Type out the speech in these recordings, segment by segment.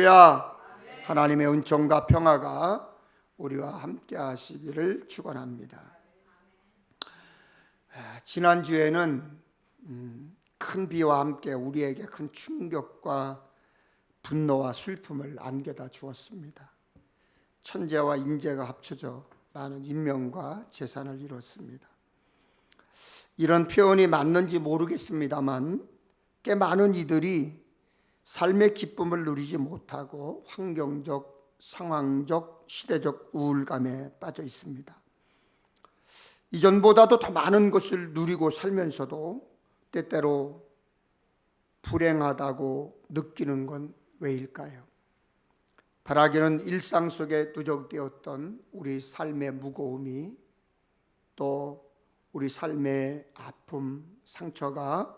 할렐루야. 하나님의 은총과 평화가 우리와 함께 하시기를 축원합니다. 지난주에는 큰 비와 함께 우리에게 큰 충격과 분노와 슬픔을 안겨다 주었습니다. 천재와 인재가 합쳐져 많은 인명과 재산을 이뤘습니다. 이런 표현이 맞는지 모르겠습니다만 꽤 많은 이들이 삶의 기쁨을 누리지 못하고 환경적, 상황적, 시대적 우울감에 빠져 있습니다. 이전보다도 더 많은 것을 누리고 살면서도 때때로 불행하다고 느끼는 건 왜일까요? 바라기는 일상 속에 누적되었던 우리 삶의 무거움이 또 우리 삶의 아픔, 상처가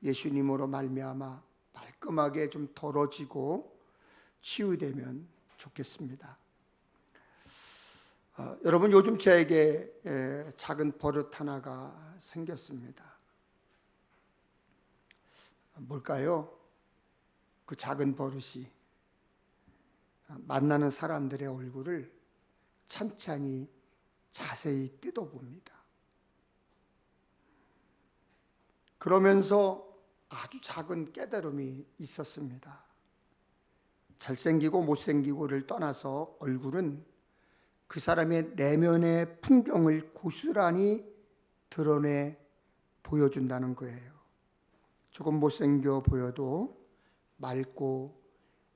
예수님으로 말미암아 깔끔하게 좀 덜어지고 치유되면 좋겠습니다. 여러분, 요즘 저에게 작은 버릇 하나가 생겼습니다. 뭘까요? 그 작은 버릇이 만나는 사람들의 얼굴을 찬찬히 자세히 뜯어봅니다. 그러면서 아주 작은 깨달음이 있었습니다. 잘생기고 못생기고를 떠나서 얼굴은 그 사람의 내면의 풍경을 고스란히 드러내 보여준다는 거예요. 조금 못생겨 보여도 맑고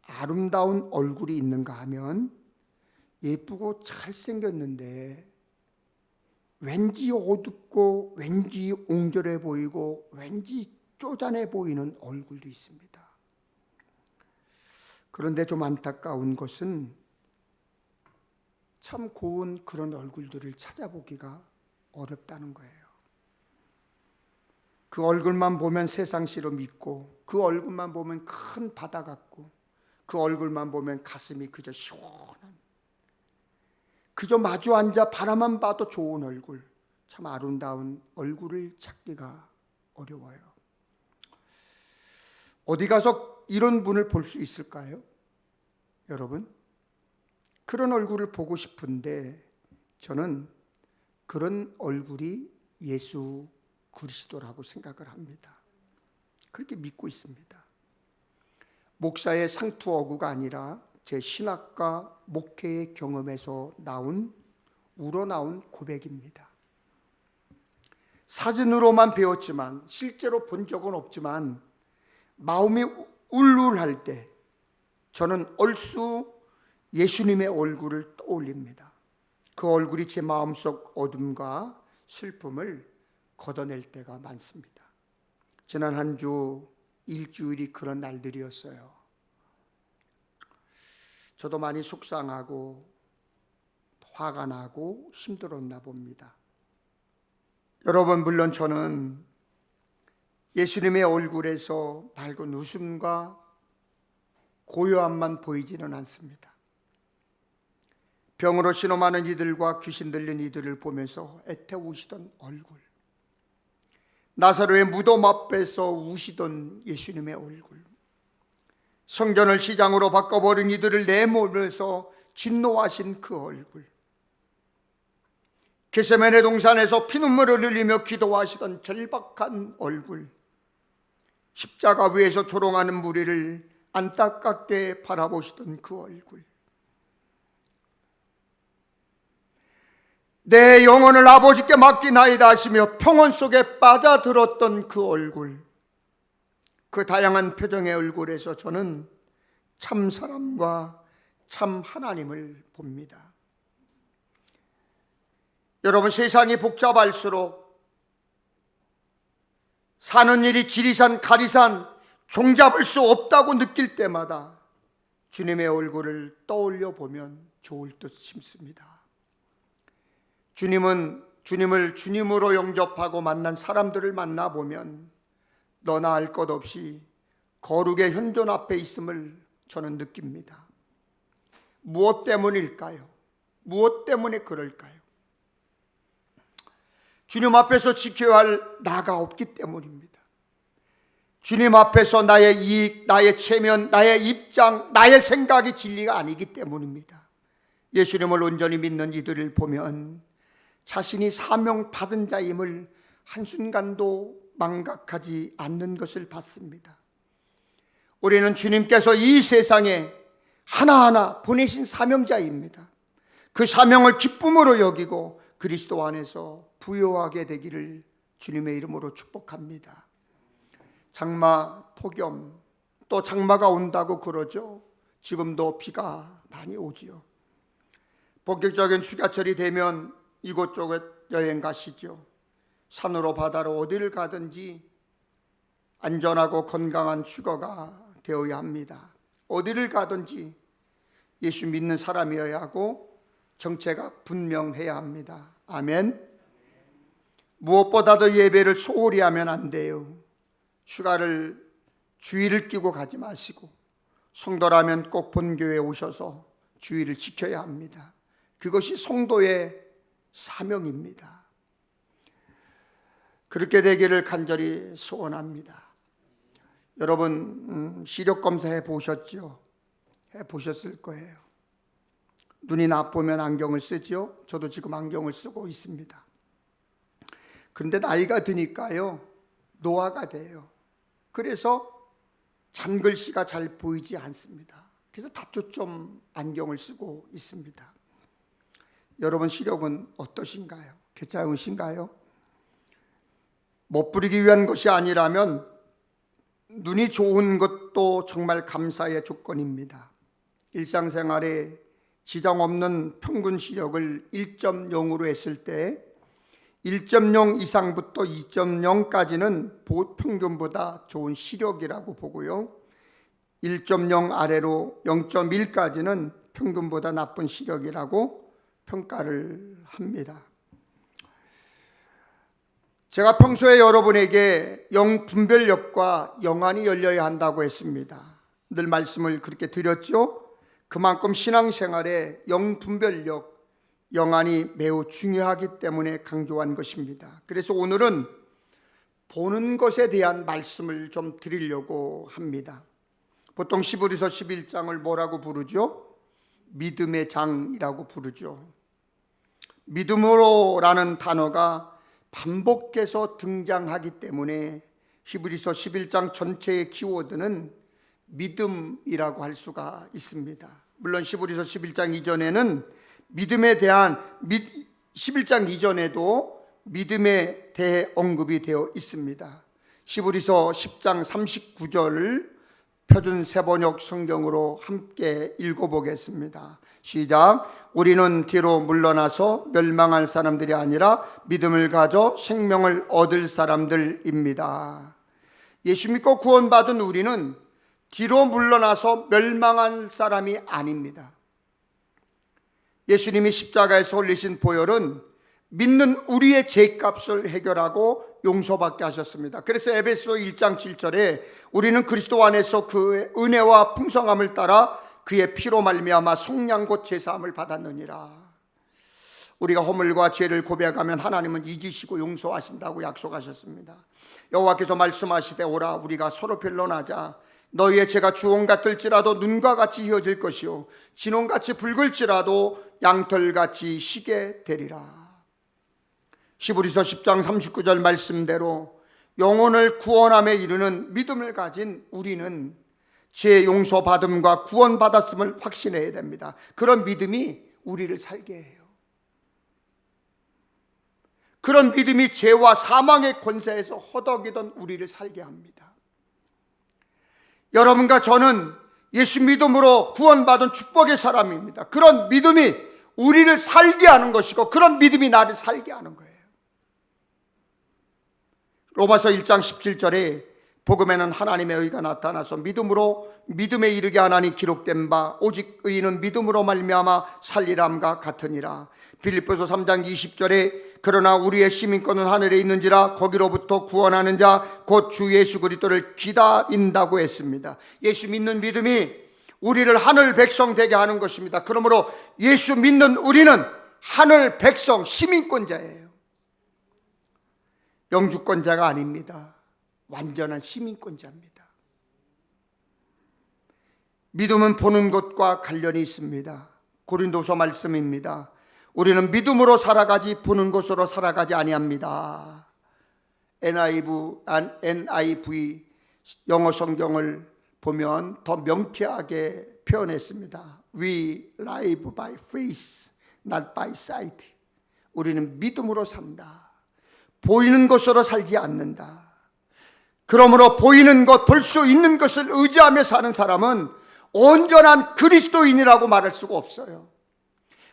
아름다운 얼굴이 있는가 하면 예쁘고 잘생겼는데 왠지 어둡고 왠지 옹졸해 보이고 왠지 쪼잔해 보이는 얼굴도 있습니다. 그런데 좀 안타까운 것은 참 고운 그런 얼굴들을 찾아보기가 어렵다는 거예요. 그 얼굴만 보면 세상 시로 믿고, 그 얼굴만 보면 큰 바다 같고, 그 얼굴만 보면 가슴이 그저 시원한, 그저 마주 앉아 바라만 봐도 좋은 얼굴, 참 아름다운 얼굴을 찾기가 어려워요. 어디 가서 이런 분을 볼 수 있을까요? 여러분, 그런 얼굴을 보고 싶은데 저는 그런 얼굴이 예수 그리스도라고 생각을 합니다. 그렇게 믿고 있습니다. 목사의 상투어구가 아니라 제 신학과 목회의 경험에서 우러나온 고백입니다. 사진으로만 배웠지만 실제로 본 적은 없지만 마음이 울울할 때 저는 얼쑤 예수님의 얼굴을 떠올립니다. 그 얼굴이 제 마음속 어둠과 슬픔을 걷어낼 때가 많습니다. 지난 한 주 일주일이 그런 날들이었어요. 저도 많이 속상하고 화가 나고 힘들었나 봅니다. 여러분, 물론 저는 예수님의 얼굴에서 밝은 웃음과 고요함만 보이지는 않습니다. 병으로 신음하는 이들과 귀신 들린 이들을 보면서 애태우시던 얼굴, 나사로의 무덤 앞에서 우시던 예수님의 얼굴, 성전을 시장으로 바꿔버린 이들을 내몰면서 진노하신 그 얼굴, 겟세마네 동산에서 피눈물을 흘리며 기도하시던 절박한 얼굴, 십자가 위에서 조롱하는 무리를 안타깝게 바라보시던 그 얼굴, 내 영혼을 아버지께 맡기나이다 하시며 평온 속에 빠져들었던 그 얼굴, 그 다양한 표정의 얼굴에서 저는 참 사람과 참 하나님을 봅니다. 여러분, 세상이 복잡할수록 사는 일이 지리산 가리산 종잡을 수 없다고 느낄 때마다 주님의 얼굴을 떠올려 보면 좋을 듯 싶습니다. 주님을 주님으로 영접하고 만난 사람들을 만나보면 너나 할 것 없이 거룩의 현존 앞에 있음을 저는 느낍니다. 무엇 때문일까요? 무엇 때문에 그럴까요? 주님 앞에서 지켜야 할 나가 없기 때문입니다. 주님 앞에서 나의 이익, 나의 체면, 나의 입장, 나의 생각이 진리가 아니기 때문입니다. 예수님을 온전히 믿는 이들을 보면 자신이 사명 받은 자임을 한순간도 망각하지 않는 것을 봤습니다. 우리는 주님께서 이 세상에 하나하나 보내신 사명자입니다. 그 사명을 기쁨으로 여기고 그리스도 안에서 부요하게 되기를 주님의 이름으로 축복합니다. 장마, 폭염, 또 장마가 온다고 그러죠. 지금도 비가 많이 오지요. 본격적인 휴가철이 되면 이곳저곳 여행 가시죠. 산으로 바다로 어디를 가든지 안전하고 건강한 휴가가 되어야 합니다. 어디를 가든지 예수 믿는 사람이어야 하고 정체가 분명해야 합니다. 아멘. 무엇보다도 예배를 소홀히 하면 안 돼요. 휴가를 주의를 끼고 가지 마시고 성도라면 꼭 본교회에 오셔서 주의를 지켜야 합니다. 그것이 성도의 사명입니다. 그렇게 되기를 간절히 소원합니다. 여러분 시력 검사해 보셨죠? 해 보셨을 거예요. 눈이 나쁘면 안경을 쓰죠. 저도 지금 안경을 쓰고 있습니다. 그런데 나이가 드니까요 노화가 돼요. 그래서 잔글씨가 잘 보이지 않습니다. 그래서 다투점 안경을 쓰고 있습니다. 여러분 시력은 어떠신가요? 괜찮으신가요? 못 부리기 위한 것이 아니라면 눈이 좋은 것도 정말 감사의 조건입니다. 일상생활에 지장 없는 평균 시력을 1.0으로 했을 때 1.0 이상부터 2.0까지는 평균보다 좋은 시력이라고 보고요. 1.0 아래로 0.1까지는 평균보다 나쁜 시력이라고 평가를 합니다. 제가 평소에 여러분에게 영분별력과 영안이 열려야 한다고 했습니다. 늘 말씀을 그렇게 드렸죠. 그만큼 신앙생활에 영분별력, 영안이 매우 중요하기 때문에 강조한 것입니다. 그래서 오늘은 보는 것에 대한 말씀을 좀 드리려고 합니다. 보통 히브리서 11장을 뭐라고 부르죠? 믿음의 장이라고 부르죠. 믿음으로라는 단어가 반복해서 등장하기 때문에 히브리서 11장 전체의 키워드는 믿음이라고 할 수가 있습니다. 물론 히브리서 11장 이전에는 믿음에 대한 11장 이전에도 믿음에 대해 언급이 되어 있습니다. 히브리서 10장 39절을 표준 세번역 성경으로 함께 읽어보겠습니다. 시작. 우리는 뒤로 물러나서 멸망할 사람들이 아니라 믿음을 가져 생명을 얻을 사람들입니다. 예수 믿고 구원받은 우리는 뒤로 물러나서 멸망한 사람이 아닙니다. 예수님이 십자가에서 흘리신 보혈은 믿는 우리의 죄값을 해결하고 용서받게 하셨습니다. 그래서 에베소 1장 7절에 우리는 그리스도 안에서 그의 은혜와 풍성함을 따라 그의 피로 말미암아 속량곧 제사함을 받았느니라. 우리가 허물과 죄를 고백하면 하나님은 잊으시고 용서하신다고 약속하셨습니다. 여호와께서 말씀하시되 오라 우리가 서로 변론하자. 너희의 죄가 주홍 같을지라도 눈과 같이 희어질 것이요 진홍같이 붉을지라도 양털같이 희게 되리라. 히브리서 10장 39절 말씀대로 영혼을 구원함에 이르는 믿음을 가진 우리는 죄 용서받음과 구원받았음을 확신해야 됩니다. 그런 믿음이 우리를 살게 해요. 그런 믿음이 죄와 사망의 권세에서 허덕이던 우리를 살게 합니다. 여러분과 저는 예수 믿음으로 구원받은 축복의 사람입니다. 그런 믿음이 우리를 살게 하는 것이고 그런 믿음이 나를 살게 하는 거예요. 로마서 1장 17절에 복음에는 하나님의 의가 나타나서 믿음으로 믿음에 이르게 하나니 기록된 바 오직 의인은 믿음으로 말미암아 살리람과 같으니라. 빌립보서 3장 20절에 그러나 우리의 시민권은 하늘에 있는지라 거기로부터 구원하는 자 곧 주 예수 그리스도를 기다린다고 했습니다. 예수 믿는 믿음이 우리를 하늘 백성 되게 하는 것입니다. 그러므로 예수 믿는 우리는 하늘 백성 시민권자예요. 영주권자가 아닙니다. 완전한 시민권자입니다. 믿음은 보는 것과 관련이 있습니다. 고린도서 말씀입니다. 우리는 믿음으로 살아가지 보는 것으로 살아가지 아니합니다. NIV 영어 성경을 보면 더 명쾌하게 표현했습니다. We live by faith, not by sight. 우리는 믿음으로 산다. 보이는 것으로 살지 않는다. 그러므로 보이는 것, 볼 수 있는 것을 의지하며 사는 사람은 온전한 그리스도인이라고 말할 수가 없어요.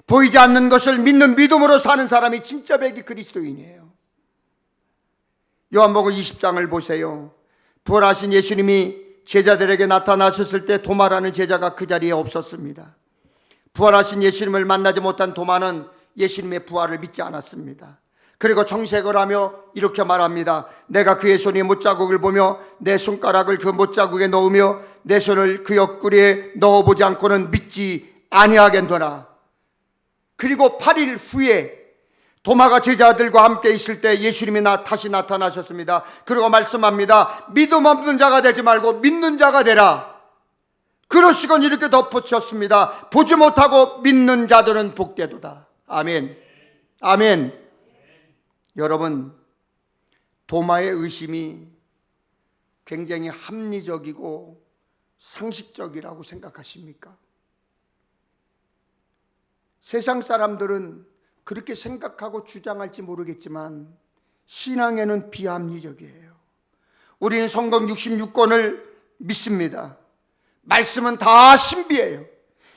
보이지 않는 것을 믿는 믿음으로 사는 사람이 진짜 백이 그리스도인이에요. 요한복음 20장을 보세요. 부활하신 예수님이 제자들에게 나타나셨을 때 도마라는 제자가 그 자리에 없었습니다. 부활하신 예수님을 만나지 못한 도마는 예수님의 부활을 믿지 않았습니다. 그리고 정색을 하며 이렇게 말합니다. 내가 그의 손에 못자국을 보며 내 손가락을 그 못자국에 넣으며 내 손을 그 옆구리에 넣어보지 않고는 믿지 아니하겠노라. 그리고 8일 후에 도마가 제자들과 함께 있을 때 예수님이 다시 나타나셨습니다. 그리고 말씀합니다. 믿음 없는 자가 되지 말고 믿는 자가 되라. 그러시곤 이렇게 덧붙였습니다. 보지 못하고 믿는 자들은 복되도다. 아멘. 아멘. 여러분, 도마의 의심이 굉장히 합리적이고 상식적이라고 생각하십니까? 세상 사람들은 그렇게 생각하고 주장할지 모르겠지만 신앙에는 비합리적이에요. 우리는 성경 66권을 믿습니다. 말씀은 다 신비예요.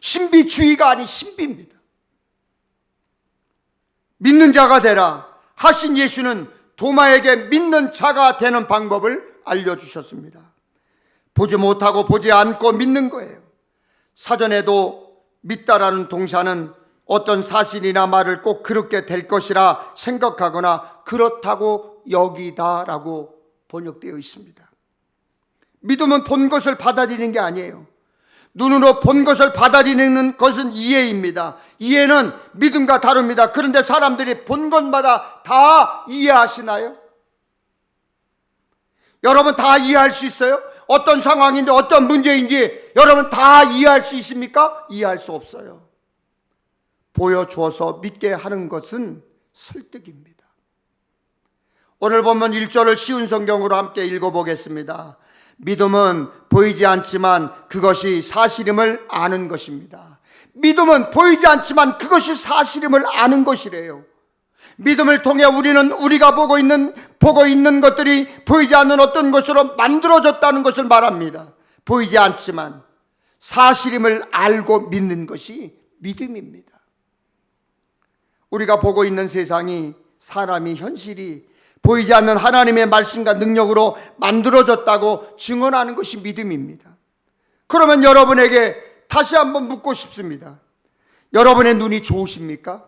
신비주의가 아닌 신비입니다. 믿는 자가 되라 하신 예수는 도마에게 믿는 자가 되는 방법을 알려주셨습니다. 보지 못하고 보지 않고 믿는 거예요. 사전에도 믿다라는 동사는 어떤 사실이나 말을 꼭 그렇게 될 것이라 생각하거나 그렇다고 여기다라고 번역되어 있습니다. 믿음은 본 것을 받아들이는 게 아니에요. 눈으로 본 것을 받아들이는 것은 이해입니다. 이해는 믿음과 다릅니다. 그런데 사람들이 본 것마다 다 이해하시나요? 여러분 다 이해할 수 있어요? 어떤 상황인지 어떤 문제인지 여러분 다 이해할 수 있습니까? 이해할 수 없어요. 보여주어서 믿게 하는 것은 설득입니다. 오늘 본문 1절을 쉬운 성경으로 함께 읽어보겠습니다. 믿음은 보이지 않지만 그것이 사실임을 아는 것입니다. 믿음은 보이지 않지만 그것이 사실임을 아는 것이래요. 믿음을 통해 우리는 우리가 보고 있는 것들이 보이지 않는 어떤 것으로 만들어졌다는 것을 말합니다. 보이지 않지만 사실임을 알고 믿는 것이 믿음입니다. 우리가 보고 있는 세상이 사람이 현실이 보이지 않는 하나님의 말씀과 능력으로 만들어졌다고 증언하는 것이 믿음입니다. 그러면 여러분에게 다시 한번 묻고 싶습니다. 여러분의 눈이 좋으십니까?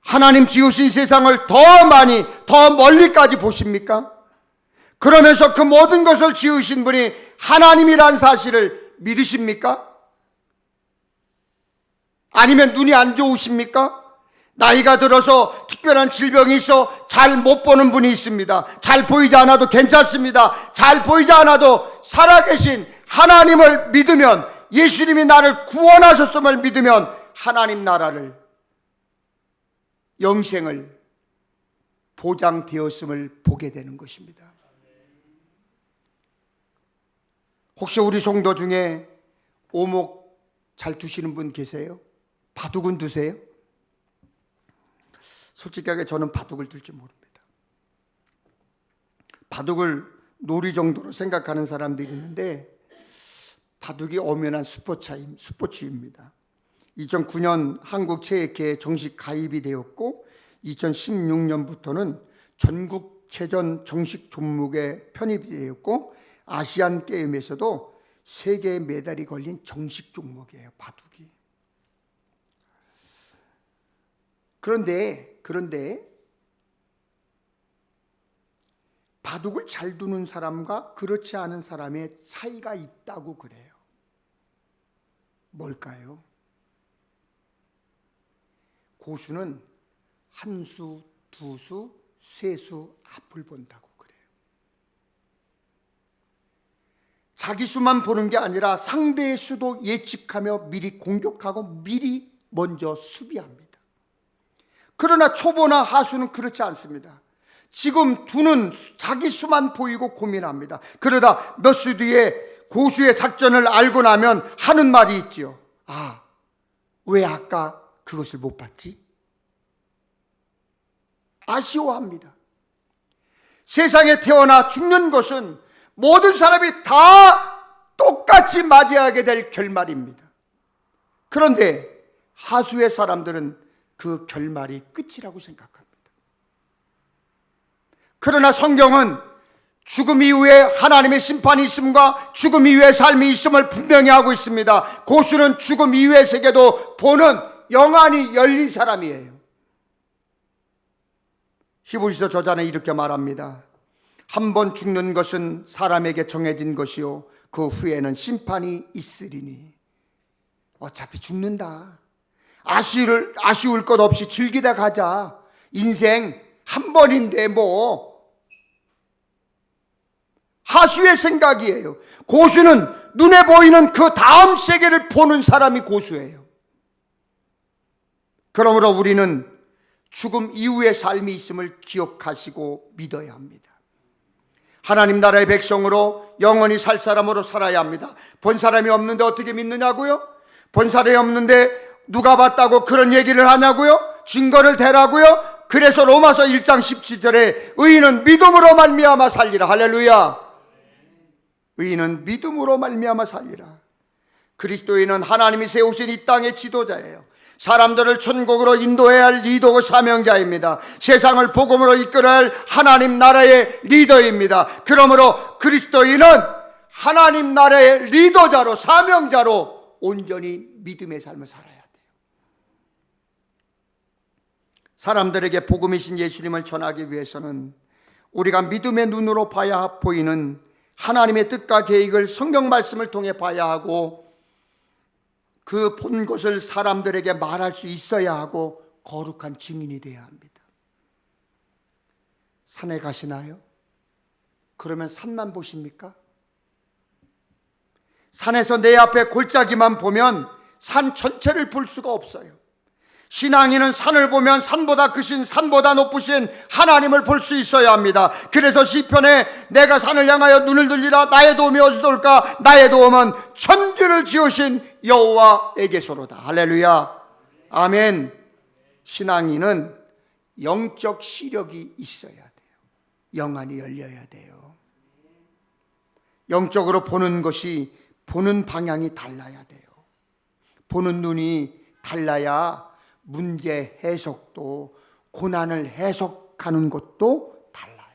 하나님 지으신 세상을 더 많이, 더 멀리까지 보십니까? 그러면서 그 모든 것을 지으신 분이 하나님이란 사실을 믿으십니까? 아니면 눈이 안 좋으십니까? 나이가 들어서 특별한 질병이 있어 잘 못 보는 분이 있습니다. 잘 보이지 않아도 괜찮습니다. 잘 보이지 않아도 살아계신 하나님을 믿으면, 예수님이 나를 구원하셨음을 믿으면 하나님 나라를, 영생을 보장되었음을 보게 되는 것입니다. 혹시 우리 성도 중에 오목 잘 두시는 분 계세요? 바둑은 두세요? 솔직하게 저는 바둑을 둘 줄 모릅니다. 바둑을 놀이 정도로 생각하는 사람들이 있는데 바둑이 엄연한 스포츠입니다. 2009년 한국체육회에 정식 가입이 되었고 2016년부터는 전국체전 정식 종목에 편입이 되었고 아시안 게임에서도 3개의 메달이 걸린 정식 종목이에요, 바둑이. 그런데 바둑을 잘 두는 사람과 그렇지 않은 사람의 차이가 있다고 그래요. 뭘까요? 고수는 한 수, 두 수, 세 수 앞을 본다고 그래요. 자기 수만 보는 게 아니라 상대의 수도 예측하며 미리 공격하고 미리 먼저 수비합니다. 그러나 초보나 하수는 그렇지 않습니다. 지금 두는 자기 수만 보이고 고민합니다. 그러다 몇 수 뒤에 고수의 작전을 알고 나면 하는 말이 있죠. 아, 왜 아까 그것을 못 봤지? 아쉬워합니다. 세상에 태어나 죽는 것은 모든 사람이 다 똑같이 맞이하게 될 결말입니다. 그런데 하수의 사람들은 그 결말이 끝이라고 생각합니다. 그러나 성경은 죽음 이후에 하나님의 심판이 있음과 죽음 이후의 삶이 있음을 분명히 하고 있습니다. 고수는 죽음 이후의 세계도 보는 영안이 열린 사람이에요. 히브리서 저자는 이렇게 말합니다. 한 번 죽는 것은 사람에게 정해진 것이요 그 후에는 심판이 있으리니. 어차피 죽는다. 아쉬울 것 없이 즐기다 가자. 인생 한 번인데 뭐. 하수의 생각이에요. 고수는 눈에 보이는 그 다음 세계를 보는 사람이 고수예요. 그러므로 우리는 죽음 이후의 삶이 있음을 기억하시고 믿어야 합니다. 하나님 나라의 백성으로 영원히 살 사람으로 살아야 합니다. 본 사람이 없는데 어떻게 믿느냐고요? 본 사람이 없는데 누가 봤다고 그런 얘기를 하냐고요? 증거를 대라고요? 그래서 로마서 1장 17절에 의인은 믿음으로 말미암아 살리라. 할렐루야. 의인은 믿음으로 말미암아 살리라. 그리스도인은 하나님이 세우신 이 땅의 지도자예요. 사람들을 천국으로 인도해야 할 리더고 사명자입니다. 세상을 복음으로 이끌어야 할 하나님 나라의 리더입니다. 그러므로 그리스도인은 하나님 나라의 리더자로 사명자로 온전히 믿음의 삶을 살아야 돼요. 사람들에게 복음이신 예수님을 전하기 위해서는 우리가 믿음의 눈으로 봐야 보이는 하나님의 뜻과 계획을 성경 말씀을 통해 봐야 하고 그 본 것을 사람들에게 말할 수 있어야 하고 거룩한 증인이 되어야 합니다. 산에 가시나요? 그러면 산만 보십니까? 산에서 내 앞에 골짜기만 보면 산 전체를 볼 수가 없어요. 신앙인은 산을 보면 산보다 크신 산보다 높으신 하나님을 볼 수 있어야 합니다. 그래서 시편에 내가 산을 향하여 눈을 들리라 나의 도움이 어디서 올까? 나의 도움은 천지를 지으신 여호와에게서로다. 할렐루야. 아멘. 신앙인은 영적 시력이 있어야 돼요. 영안이 열려야 돼요. 영적으로 보는 것이 보는 방향이 달라야 돼요. 보는 눈이 달라야 문제 해석도 고난을 해석하는 것도 달라요.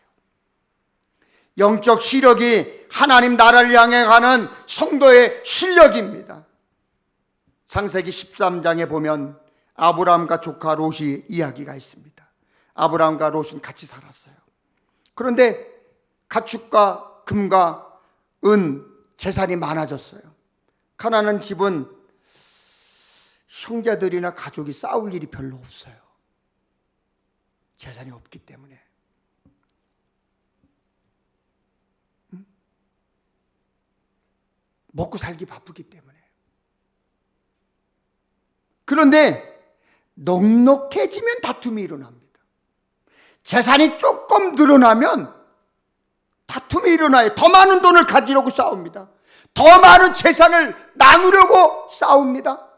영적 시력이 하나님 나라를 향해 가는 성도의 실력입니다. 창세기 13장에 보면 아브라함과 조카 롯이 이야기가 있습니다. 아브라함과 롯은 같이 살았어요. 그런데 가축과 금과 은 재산이 많아졌어요. 가나안 집은 형제들이나 가족이 싸울 일이 별로 없어요. 재산이 없기 때문에. 먹고 살기 바쁘기 때문에. 그런데 넉넉해지면 다툼이 일어납니다. 재산이 조금 늘어나면 다툼이 일어나요. 더 많은 돈을 가지려고 싸웁니다. 더 많은 재산을 나누려고 싸웁니다.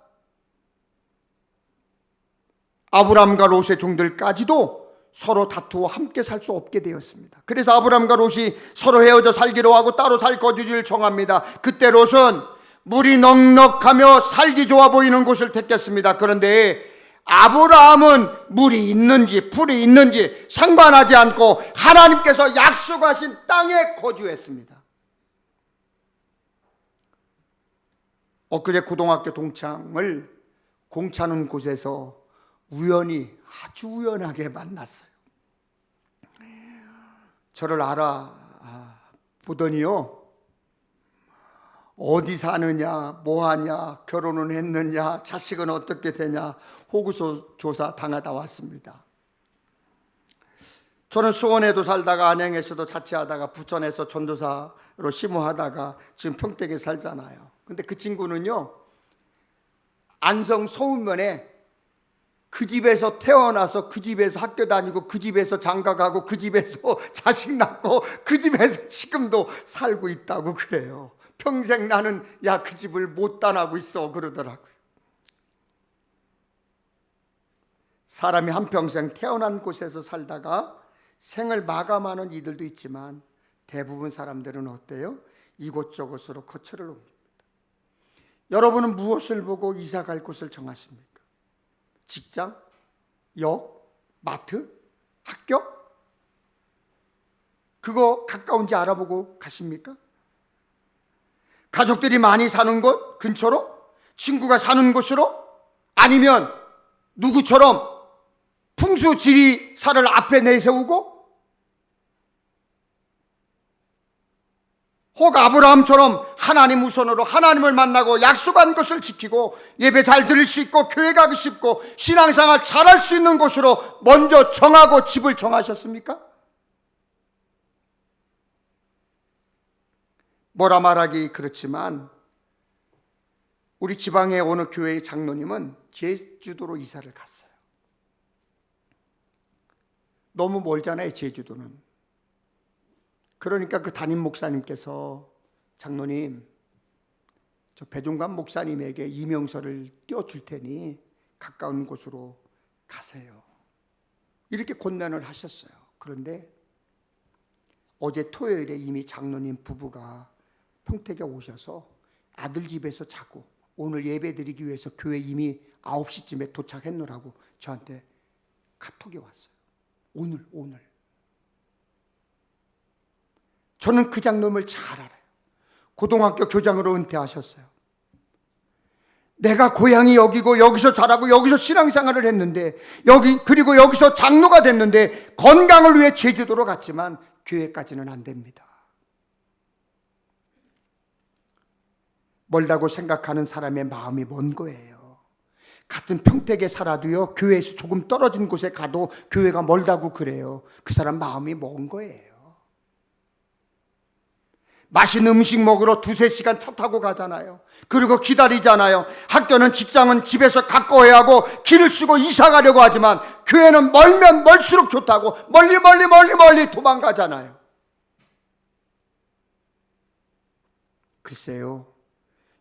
아브람과 롯의 종들까지도 서로 다투어 함께 살 수 없게 되었습니다. 그래서 아브람과 롯이 서로 헤어져 살기로 하고 따로 살 거주지를 정합니다. 그때 롯은 물이 넉넉하며 살기 좋아 보이는 곳을 택했습니다. 그런데 아브라함은 물이 있는지 풀이 있는지 상관하지 않고 하나님께서 약속하신 땅에 거주했습니다. 엊그제 고등학교 동창을 공차는 곳에서 우연히 아주 우연하게 만났어요. 저를 알아보더니요, 어디 사느냐, 뭐하냐, 결혼은 했느냐, 자식은 어떻게 되냐 호구소 조사 당하다 왔습니다. 저는 수원에도 살다가 안양에서도 자취하다가 부천에서 전도사로 심호하다가 지금 평택에 살잖아요. 근데 그 친구는요, 안성 소문면에 그 집에서 태어나서 그 집에서 학교 다니고 그 집에서 장가가고 그 집에서 자식 낳고 그 집에서 지금도 살고 있다고 그래요. 평생 나는 그 집을 못 떠나고 있어 그러더라고요. 사람이 한평생 태어난 곳에서 살다가 생을 마감하는 이들도 있지만 대부분 사람들은 어때요? 이곳저곳으로 거처를 옮깁니다. 여러분은 무엇을 보고 이사 갈 곳을 정하십니까? 직장? 역? 마트? 학교? 그거 가까운지 알아보고 가십니까? 가족들이 많이 사는 곳 근처로? 친구가 사는 곳으로? 아니면 누구처럼 풍수지리사를 앞에 내세우고 혹 아브라함처럼 하나님 우선으로 하나님을 만나고 약속한 것을 지키고 예배 잘 드릴 수 있고 교회 가기 쉽고 신앙생활 잘할 수 있는 곳으로 먼저 정하고 집을 정하셨습니까? 뭐라 말하기 그렇지만 우리 지방의 어느 교회의 장로님은 제주도로 이사를 갔어요. 너무 멀잖아요, 제주도는. 그러니까 그 담임 목사님께서 장로님, 저 배종관 목사님에게 이명서를 띄워줄 테니 가까운 곳으로 가세요. 이렇게 권면을 하셨어요. 그런데 어제 토요일에 이미 장로님 부부가 평택에 오셔서 아들 집에서 자고 오늘 예배 드리기 위해서 교회 이미 9시쯤에 도착했노라고 저한테 카톡이 왔어요. 오늘. 저는 그 장로님을 잘 알아요. 고등학교 교장으로 은퇴하셨어요. 내가 고향이 여기고 여기서 자라고 여기서 신앙생활을 했는데 그리고 여기서 장로가 됐는데 건강을 위해 제주도로 갔지만 교회까지는 안 됩니다. 멀다고 생각하는 사람의 마음이 먼 거예요. 같은 평택에 살아도요, 교회에서 조금 떨어진 곳에 가도 교회가 멀다고 그래요. 그 사람 마음이 먼 거예요. 맛있는 음식 먹으러 2-3시간 차 타고 가잖아요. 그리고 기다리잖아요. 학교는 직장은 집에서 가까워야 하고 길을 쓰고 이사 가려고 하지만 교회는 멀면 멀수록 좋다고 멀리 도망가잖아요. 글쎄요,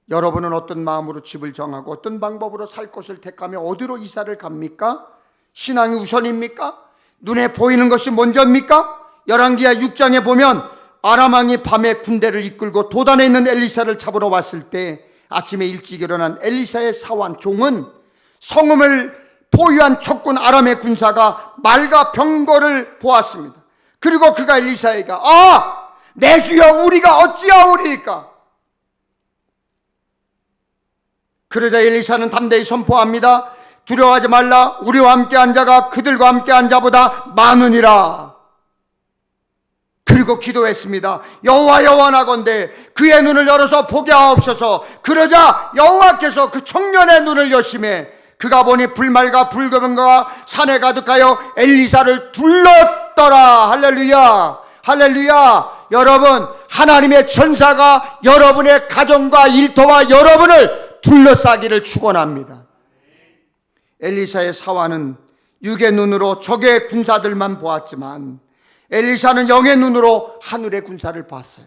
여러분은 어떤 마음으로 집을 정하고 어떤 방법으로 살 곳을 택하며 어디로 이사를 갑니까? 신앙이 우선입니까? 눈에 보이는 것이 먼저입니까? 열왕기하 6장에 보면 아람 왕이 밤에 군대를 이끌고 도단에 있는 엘리사를 잡으러 왔을 때 아침에 일찍 일어난 엘리사의 사환 종은 성읍을 포위한 적군 아람의 군사가 말과 병거를 보았습니다. 그리고 그가 엘리사에게 내 주여 우리가 어찌하오리이까? 그러자 엘리사는 담대히 선포합니다. 두려워하지 말라. 우리와 함께한 자가 그들과 함께한 자보다 많으니라. 그리고 기도했습니다. 여호와 나건대 그의 눈을 열어서 보게 하옵소서. 그러자 여호와께서 그 청년의 눈을 여심해 그가 보니 불말과 불금과 산에 가득하여 엘리사를 둘렀더라. 할렐루야. 여러분, 하나님의 천사가 여러분의 가정과 일터와 여러분을 둘러싸기를 축원합니다. 엘리사의 사환은 육의 눈으로 적의 군사들만 보았지만 엘리사는 영의 눈으로 하늘의 군사를 봤어요.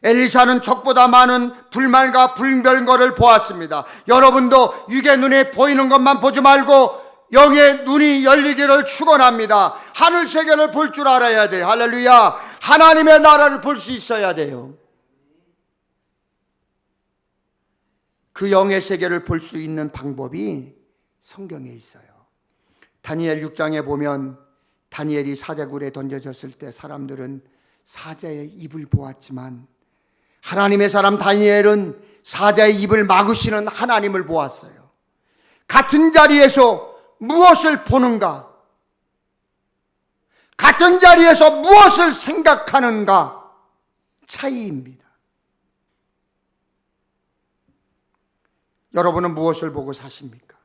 엘리사는 적보다 많은 불말과 불별거를 보았습니다. 여러분도 육의 눈에 보이는 것만 보지 말고 영의 눈이 열리기를 축원합니다. 하늘 세계를 볼 줄 알아야 돼요. 할렐루야. 하나님의 나라를 볼 수 있어야 돼요. 그 영의 세계를 볼 수 있는 방법이 성경에 있어요. 다니엘 6장에 보면 다니엘이 사자굴에 던져졌을 때 사람들은 사자의 입을 보았지만 하나님의 사람 다니엘은 사자의 입을 막으시는 하나님을 보았어요. 같은 자리에서 무엇을 보는가? 같은 자리에서 무엇을 생각하는가? 차이입니다. 여러분은 무엇을 보고 사십니까?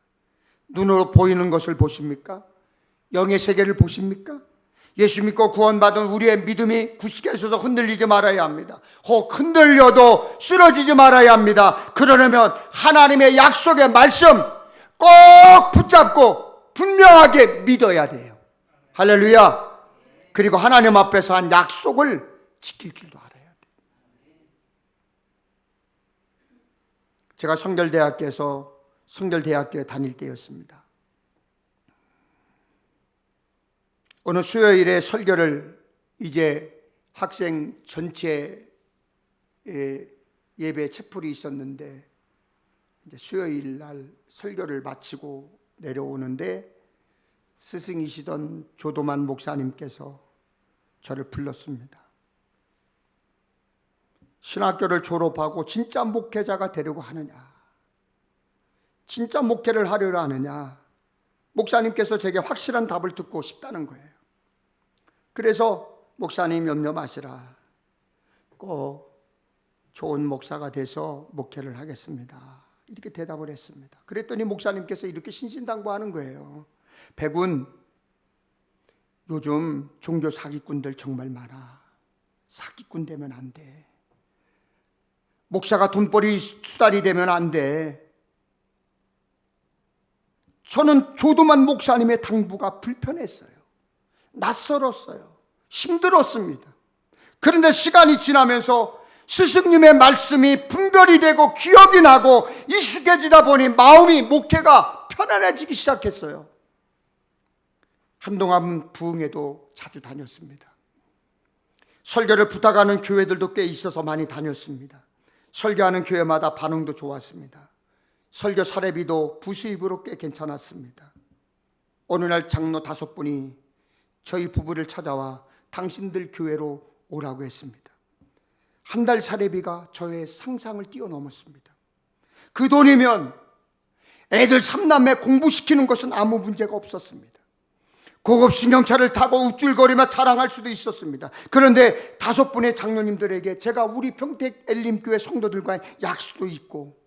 눈으로 보이는 것을 보십니까? 영의 세계를 보십니까? 예수 믿고 구원받은 우리의 믿음이 굳게 서서 흔들리지 말아야 합니다. 혹 흔들려도 쓰러지지 말아야 합니다. 그러려면 하나님의 약속의 말씀 꼭 붙잡고 분명하게 믿어야 돼요. 할렐루야. 그리고 하나님 앞에서 한 약속을 지킬 줄도 알아야 돼요. 제가 성결대학교에 다닐 때였습니다. 어느 수요일에 설교를 이제 학생 전체 예배 채플이 있었는데 이제 수요일 날 설교를 마치고 내려오는데 스승이시던 조도만 목사님께서 저를 불렀습니다. 신학교를 졸업하고 진짜 목회자가 되려고 하느냐, 진짜 목회를 하려고 하느냐, 목사님께서 제게 확실한 답을 듣고 싶다는 거예요. 그래서 목사님 염려 마시라, 꼭 좋은 목사가 돼서 목회를 하겠습니다, 이렇게 대답을 했습니다. 그랬더니 목사님께서 이렇게 신신당부하는 거예요. 백운, 요즘 종교 사기꾼들 정말 많아. 사기꾼 되면 안 돼. 목사가 돈벌이 수단이 되면 안 돼. 저는 조도만 목사님의 당부가 불편했어요. 낯설었어요. 힘들었습니다. 그런데 시간이 지나면서 스승님의 말씀이 분별이 되고 기억이 나고 익숙해지다 보니 마음이, 목회가 편안해지기 시작했어요. 한동안 부흥회도 자주 다녔습니다. 설교를 부탁하는 교회들도 꽤 있어서 많이 다녔습니다. 설교하는 교회마다 반응도 좋았습니다. 설교 사례비도 부수입으로 꽤 괜찮았습니다. 어느 날 장로 5분이 저희 부부를 찾아와 당신들 교회로 오라고 했습니다. 한 달 사례비가 저의 상상을 뛰어넘었습니다. 그 돈이면 애들 3남매 공부시키는 것은 아무 문제가 없었습니다. 고급 승용차를 타고 우쭐거리며 자랑할 수도 있었습니다. 그런데 5분의 장로님들에게 제가 우리 평택 엘림교회 성도들과의 약속도 있고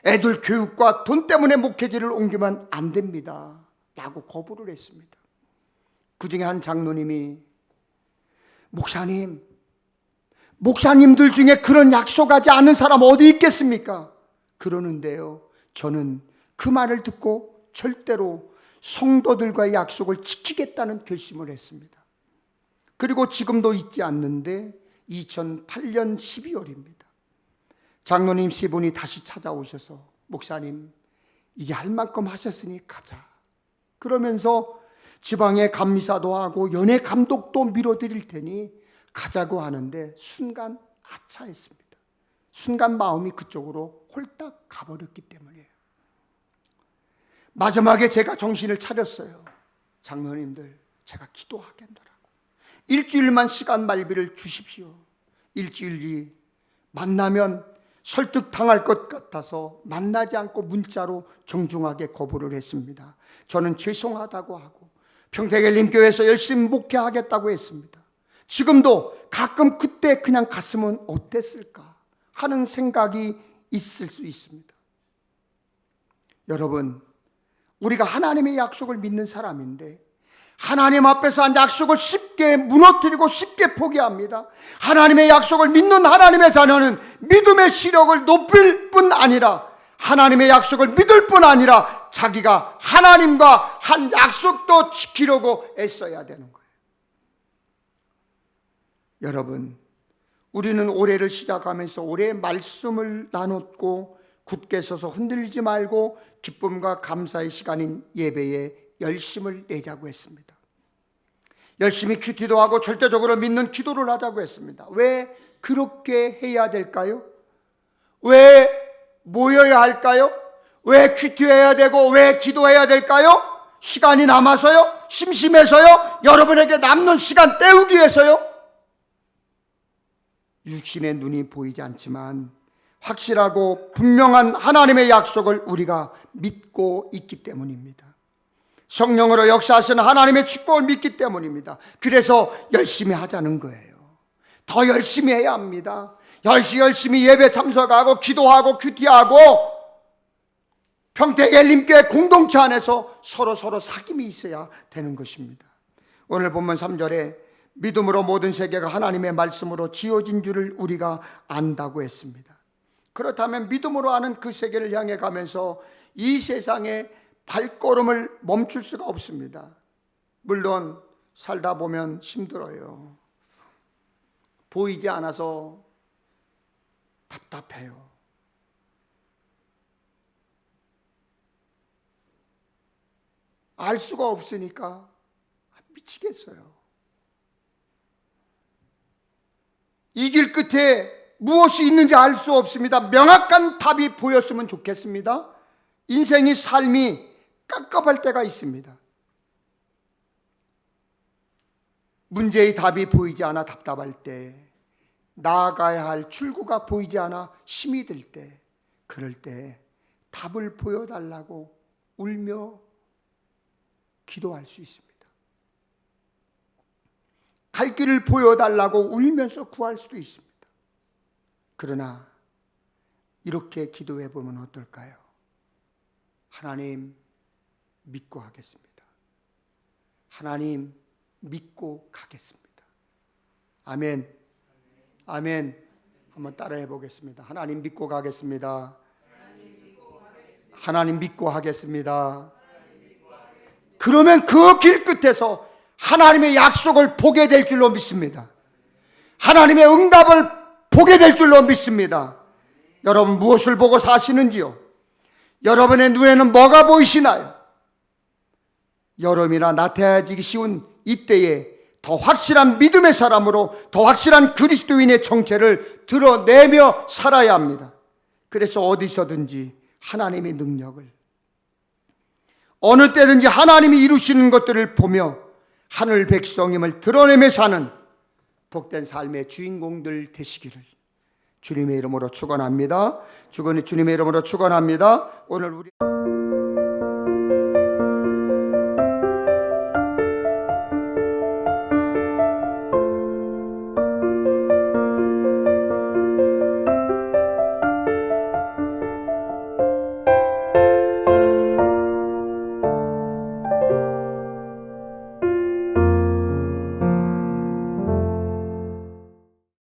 애들 교육과 돈 때문에 목회지를 옮기면 안 됩니다 라고 거부를 했습니다. 그 중에 한 장로님이 목사님들 중에 그런 약속하지 않은 사람 어디 있겠습니까? 그러는데요, 저는 그 말을 듣고 절대로 성도들과의 약속을 지키겠다는 결심을 했습니다. 그리고 지금도 잊지 않는데 2008년 12월입니다. 장로님 3분이 다시 찾아오셔서 목사님, 이제 할 만큼 하셨으니 가자. 그러면서 지방에 감리사도 하고 연예 감독도 밀어드릴 테니 가자고 하는데 순간 아차했습니다. 순간 마음이 그쪽으로 홀딱 가버렸기 때문이에요. 마지막에 제가 정신을 차렸어요. 장로님들, 제가 기도하겠노라고. 일주일만 시간 말비를 주십시오. 일주일 뒤 만나면 설득당할 것 같아서 만나지 않고 문자로 정중하게 거부를 했습니다. 저는 죄송하다고 하고 평택엘림교회에서 열심히 목회하겠다고 했습니다. 지금도 가끔 그때 그냥 갔으면 어땠을까 하는 생각이 있을 수 있습니다. 여러분, 우리가 하나님의 약속을 믿는 사람인데 하나님 앞에서 한 약속을 쉽게 무너뜨리고 쉽게 포기합니다. 하나님의 약속을 믿는 하나님의 자녀는 믿음의 시력을 높일 뿐 아니라 하나님의 약속을 믿을 뿐 아니라 자기가 하나님과 한 약속도 지키려고 애써야 되는 거예요. 여러분, 우리는 올해를 시작하면서 올해의 말씀을 나눴고 굳게 서서 흔들리지 말고 기쁨과 감사의 시간인 예배에 열심을 내자고 했습니다. 열심히 큐티도 하고 절대적으로 믿는 기도를 하자고 했습니다. 왜 그렇게 해야 될까요? 왜 모여야 할까요? 왜 큐티해야 되고 왜 기도해야 될까요? 시간이 남아서요? 심심해서요? 여러분에게 남는 시간 때우기 위해서요? 육신의 눈이 보이지 않지만 확실하고 분명한 하나님의 약속을 우리가 믿고 있기 때문입니다. 성령으로 역사하시는 하나님의 축복을 믿기 때문입니다. 그래서 열심히 하자는 거예요. 더 열심히 해야 합니다. 열심히 예배 참석하고 기도하고 큐티하고 평택엘림교회 공동체 안에서 서로 사귐이 있어야 되는 것입니다. 오늘 본문 3절에 믿음으로 모든 세계가 하나님의 말씀으로 지어진 줄을 우리가 안다고 했습니다. 그렇다면 믿음으로 아는 그 세계를 향해 가면서 이 세상에 발걸음을 멈출 수가 없습니다. 물론 살다 보면 힘들어요. 보이지 않아서 답답해요. 알 수가 없으니까 미치겠어요. 이 길 끝에 무엇이 있는지 알 수 없습니다. 명확한 답이 보였으면 좋겠습니다. 인생의 삶이 깝깝할 때가 있습니다. 문제의 답이 보이지 않아 답답할 때, 나아가야 할 출구가 보이지 않아 힘이 들 때, 그럴 때 답을 보여달라고 울며 기도할 수 있습니다. 갈 길을 보여달라고 울면서 구할 수도 있습니다. 그러나 이렇게 기도해 보면 어떨까요? 하나님 믿고 하겠습니다. 하나님 믿고 가겠습니다. 아멘. 아멘. 한번 따라해 보겠습니다. 하나님 믿고 가겠습니다. 하나님 믿고 하겠습니다. 그러면 그 길 끝에서 하나님의 약속을 보게 될 줄로 믿습니다. 하나님의 응답을 보게 될 줄로 믿습니다. 여러분 무엇을 보고 사시는지요? 여러분의 눈에는 뭐가 보이시나요? 여러분이나 나태해지기 쉬운 이때에 더 확실한 믿음의 사람으로 더 확실한 그리스도인의 정체를 드러내며 살아야 합니다. 그래서 어디서든지 하나님의 능력을, 어느 때든지 하나님이 이루시는 것들을 보며 하늘 백성임을 드러내며 사는 복된 삶의 주인공들 되시기를 주님의 이름으로 축원합니다. 주님의 이름으로 축원합니다. 오늘 우리